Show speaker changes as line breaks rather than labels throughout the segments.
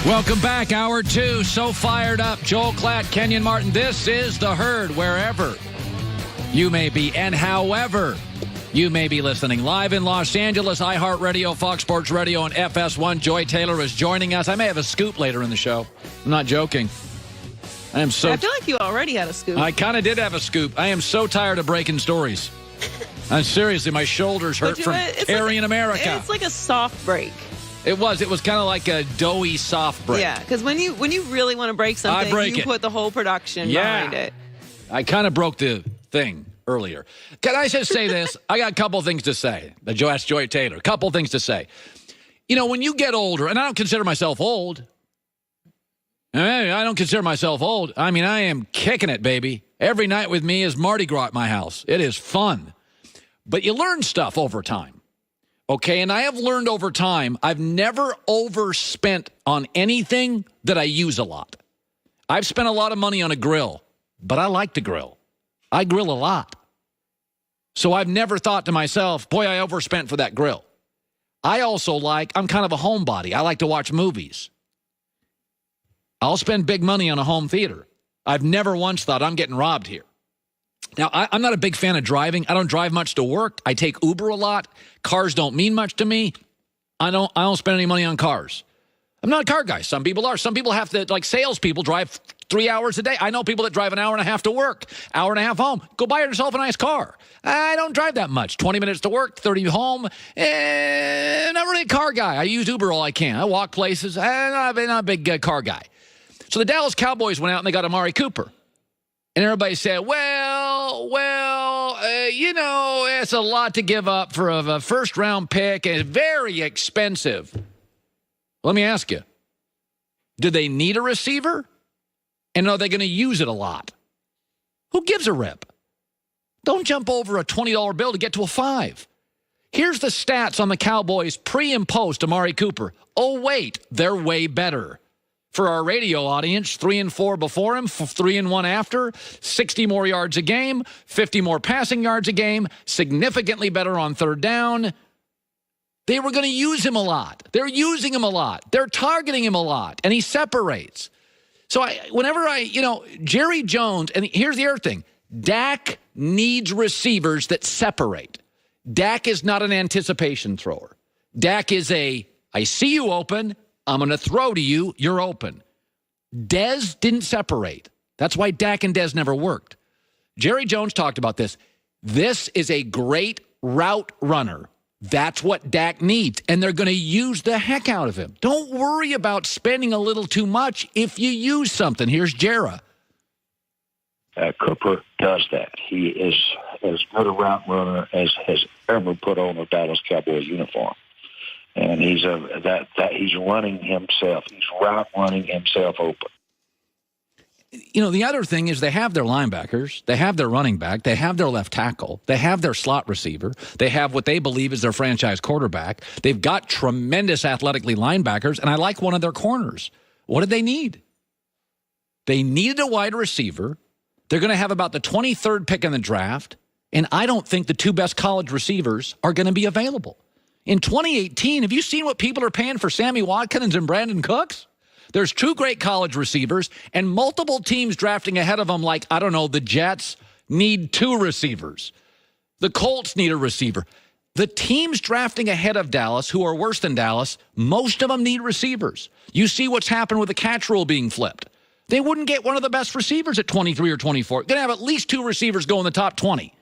Welcome back, Hour 2. So fired up. Joel Klatt, Kenyon Martin. This is The Herd, wherever you may be and however you may be listening. Live in Los Angeles, iHeartRadio, Fox Sports Radio, and FS1. Joy Taylor is joining us. I may have a scoop later in the show. I'm not joking. I feel
like you already had a scoop.
I kind of did have a scoop. I am so tired of breaking stories. Seriously, my shoulders hurt from carrying America.
It's like a soft break.
It was kind of like a doughy soft break.
Yeah, because when you really want to break something, you put the whole production behind it.
I kind of broke the thing earlier. Can I just say this? I got a couple things to say. That's Joy Taylor. A couple things to say. You know, when you get older, and I don't consider myself old. I don't consider myself old. I mean, I am kicking it, baby. Every night with me is Mardi Gras at my house. It is fun. But you learn stuff over time. Okay, and I have learned over time, I've never overspent on anything that I use a lot. I've spent a lot of money on a grill, but I like to grill. I grill a lot. So I've never thought to myself, boy, I overspent for that grill. I'm kind of a homebody. I like to watch movies. I'll spend big money on a home theater. I've never once thought I'm getting robbed here. Now, I'm not a big fan of driving. I don't drive much to work. I take Uber a lot. Cars don't mean much to me. I don't spend any money on cars. I'm not a car guy. Some people are. Some people have to, like salespeople, drive 3 hours a day. I know people that drive an hour and a half to work, hour and a half home. Go buy yourself a nice car. I don't drive that much. 20 minutes to work, 30 home. Not really a car guy. I use Uber all I can. I walk places. I'm not a big car guy. So the Dallas Cowboys went out and they got Amari Cooper. And everybody said, it's a lot to give up for a first-round pick, and it's very expensive. Let me ask you, do they need a receiver? And are they going to use it a lot? Who gives a rip? Don't jump over a $20 bill to get to a 5. Here's the stats on the Cowboys pre and post Amari Cooper. Oh, wait, they're way better. For our radio audience, 3 and 4 before him, 3 and 1 after, 60 more yards a game, 50 more passing yards a game, significantly better on third down. They were going to use him a lot. They're using him a lot. They're targeting him a lot, and he separates. So Jerry Jones, and here's the other thing, Dak needs receivers that separate. Dak is not an anticipation thrower. Dak is I see you open, I'm going to throw to you, you're open. Dez didn't separate. That's why Dak and Dez never worked. Jerry Jones talked about this. This is a great route runner. That's what Dak needs, and they're going to use the heck out of him. Don't worry about spending a little too much if you use something. Here's Jera.
Cooper does that. He is as good a route runner as has ever put on a Dallas Cowboys uniform. And he's running himself. He's route running himself open.
You know, the other thing is they have their linebackers, they have their running back, they have their left tackle, they have their slot receiver, they have what they believe is their franchise quarterback. They've got tremendous athletically linebackers, and I like one of their corners. What did they need? They needed a wide receiver. They're going to have about the 23rd pick in the draft, and I don't think the 2 best college receivers are going to be available. In 2018, have you seen what people are paying for Sammy Watkins and Brandon Cooks? There's 2 great college receivers and multiple teams drafting ahead of them like, I don't know, the Jets need 2 receivers. The Colts need a receiver. The teams drafting ahead of Dallas, who are worse than Dallas, most of them need receivers. You see what's happened with the catch rule being flipped. They wouldn't get one of the best receivers at 23 or 24. Going to have at least 2 receivers go in the top 20.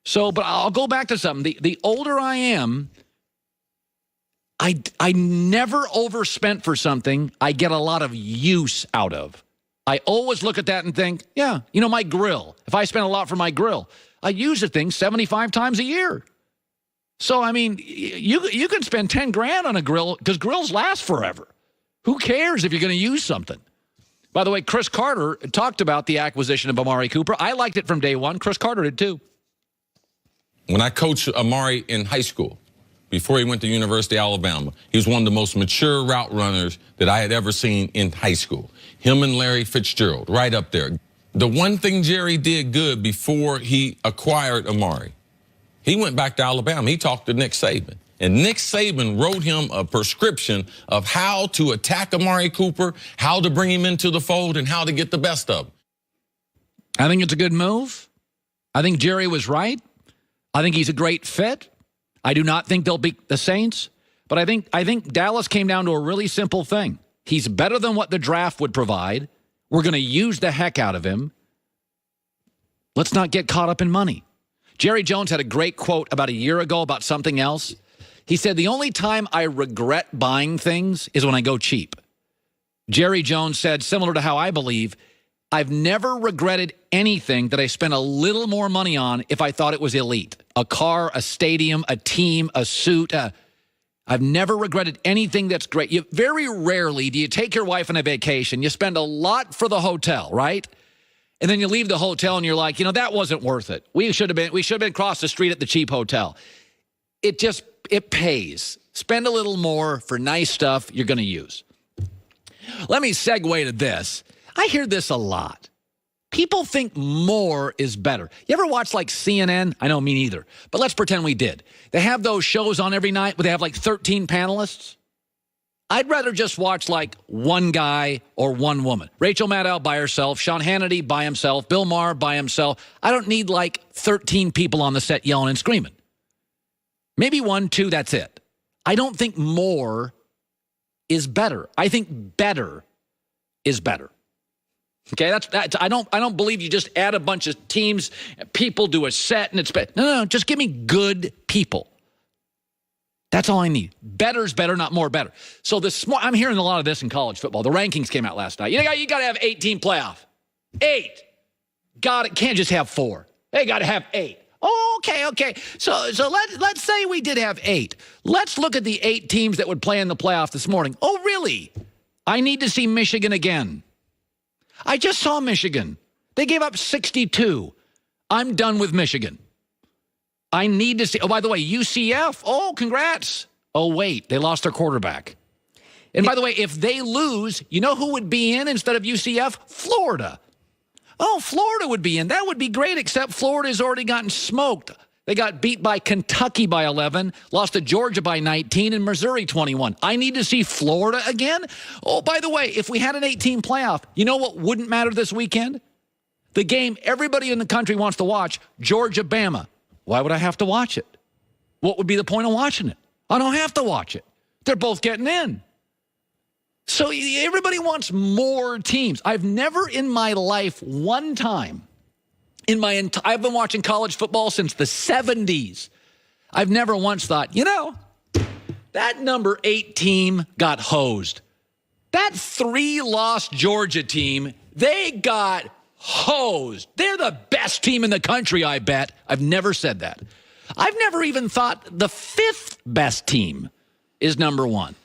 So, but I'll go back to something. The older I am, I never overspent for something I get a lot of use out of. I always look at that and think, yeah, my grill. If I spend a lot for my grill, I use the thing 75 times a year. So, I mean, you can spend 10 grand on a grill because grills last forever. Who cares if you're going to use something? By the way, Chris Carter talked about the acquisition of Amari Cooper. I liked it from day one. Chris Carter did too.
When I coached Amari in high school, before he went to University of Alabama, he was one of the most mature route runners that I had ever seen in high school. Him and Larry Fitzgerald, right up there. The one thing Jerry did good before he acquired Amari, he went back to Alabama. He talked to Nick Saban. And Nick Saban wrote him a prescription of how to attack Amari Cooper, how to bring him into the fold, and how to get the best of him.
I think it's a good move. I think Jerry was right. I think he's a great fit. I do not think they'll beat the Saints. But I think Dallas came down to a really simple thing. He's better than what the draft would provide. We're going to use the heck out of him. Let's not get caught up in money. Jerry Jones had a great quote about a year ago about something else. He said, the only time I regret buying things is when I go cheap. Jerry Jones said, similar to how I believe, I've never regretted anything that I spent a little more money on if I thought it was elite. A car, a stadium, a team, a suit. I've never regretted anything that's great. Very rarely do you take your wife on a vacation. You spend a lot for the hotel, right? And then you leave the hotel and you're like, that wasn't worth it. We should have been across the street at the cheap hotel. It pays. Spend a little more for nice stuff you're going to use. Let me segue to this. I hear this a lot. People think more is better. You ever watch like CNN? I know, me neither. But let's pretend we did. They have those shows on every night where they have like 13 panelists. I'd rather just watch like one guy or one woman. Rachel Maddow by herself, Sean Hannity by himself, Bill Maher by himself. I don't need like 13 people on the set yelling and screaming. Maybe 1, 2, that's it. I don't think more is better. I think better is better. Okay, that's I don't believe you just add a bunch of teams, people do a set, and it's better. No, just give me good people. That's all I need. Better's better, not more better. So I'm hearing a lot of this in college football. The rankings came out last night. You got to have 8-team playoff. 8. Can't just have 4. They got to have 8. Oh, okay. So let's say we did have 8. Let's look at the 8 teams that would play in the playoff this morning. Oh, really? I need to see Michigan again. I just saw Michigan. They gave up 62. I'm done with Michigan. I need to see. Oh, by the way, UCF. Oh, congrats. Oh, wait, they lost their quarterback. And by the way, if they lose, you know who would be in instead of UCF? Florida. Oh, Florida would be in. That would be great, except Florida's already gotten smoked. They got beat by Kentucky by 11, lost to Georgia by 19, and Missouri 21. I need to see Florida again? Oh, by the way, if we had an 8-team playoff, you know what wouldn't matter this weekend? The game everybody in the country wants to watch, Georgia-Bama. Why would I have to watch it? What would be the point of watching it? I don't have to watch it. They're both getting in. So everybody wants more teams. I've never in my life one time I've been watching college football since the 70s. I've never once thought, that number 8 team got hosed. That 3-loss Georgia team, they got hosed. They're the best team in the country, I bet. I've never said that. I've never even thought the 5th best team is number 1.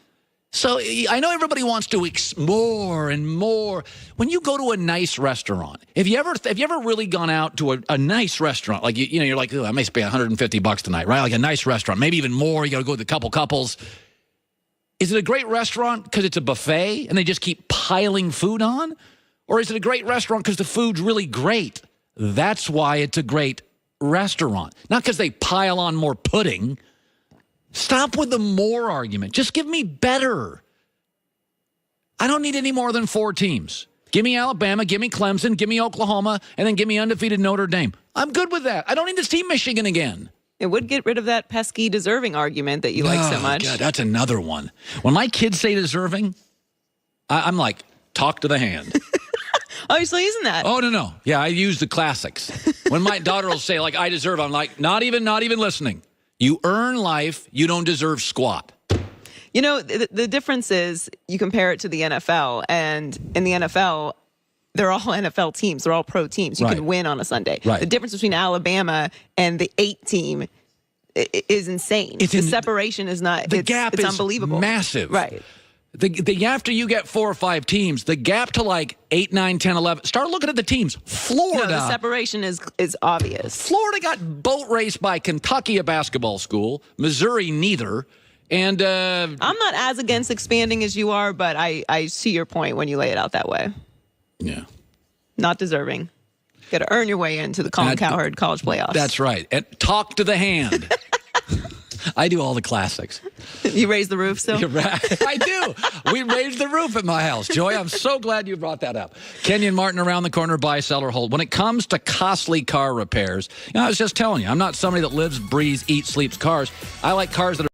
So I know everybody wants to more and more. When you go to a nice restaurant, have you ever really gone out to a nice restaurant? Like, you're like, I may spend $150 tonight, right? Like a nice restaurant, maybe even more. You got to go with a couple couples. Is it a great restaurant because it's a buffet and they just keep piling food on? Or is it a great restaurant because the food's really great? That's why it's a great restaurant. Not because they pile on more pudding. Stop with the more argument. Just give me better. I don't need any more than 4 teams. Give me Alabama, give me Clemson, give me Oklahoma, and then give me undefeated Notre Dame. I'm good with that. I don't need to see Michigan again.
It would get rid of that pesky deserving argument that you like so much.
God, that's another one. When my kids say deserving, I'm like, talk to the hand.
Oh, you're still using that?
Oh, no. Yeah, I use the classics. When my daughter will say, like, I deserve, I'm like, not even listening. You earn life. You don't deserve squat.
The difference is you compare it to the NFL, and in the NFL, they're all NFL teams. They're all pro teams. You can win on a Sunday.
Right.
The difference between Alabama and the 8 team is insane. The separation is not.
The gap is
unbelievable.
Massive.
Right.
After you get 4 or 5 teams, the gap to like 8, 9, 10, 11, start looking at the teams. Florida.
No, the separation is obvious.
Florida got boat raced by Kentucky, a basketball school. Missouri, neither. And
I'm not as against expanding as you are, but I see your point when you lay it out that way.
Yeah.
Not deserving. Got to earn your way into the Colin Cowherd college playoffs.
That's right. And talk to the hand. I do all the classics.
You raise the roof still?
I do. We raised the roof at my house. Joy, I'm so glad you brought that up. Kenyon Martin around the corner, buy, sell, or hold. When it comes to costly car repairs, I was just telling you, I'm not somebody that lives, breathes, eats, sleeps cars. I like cars that are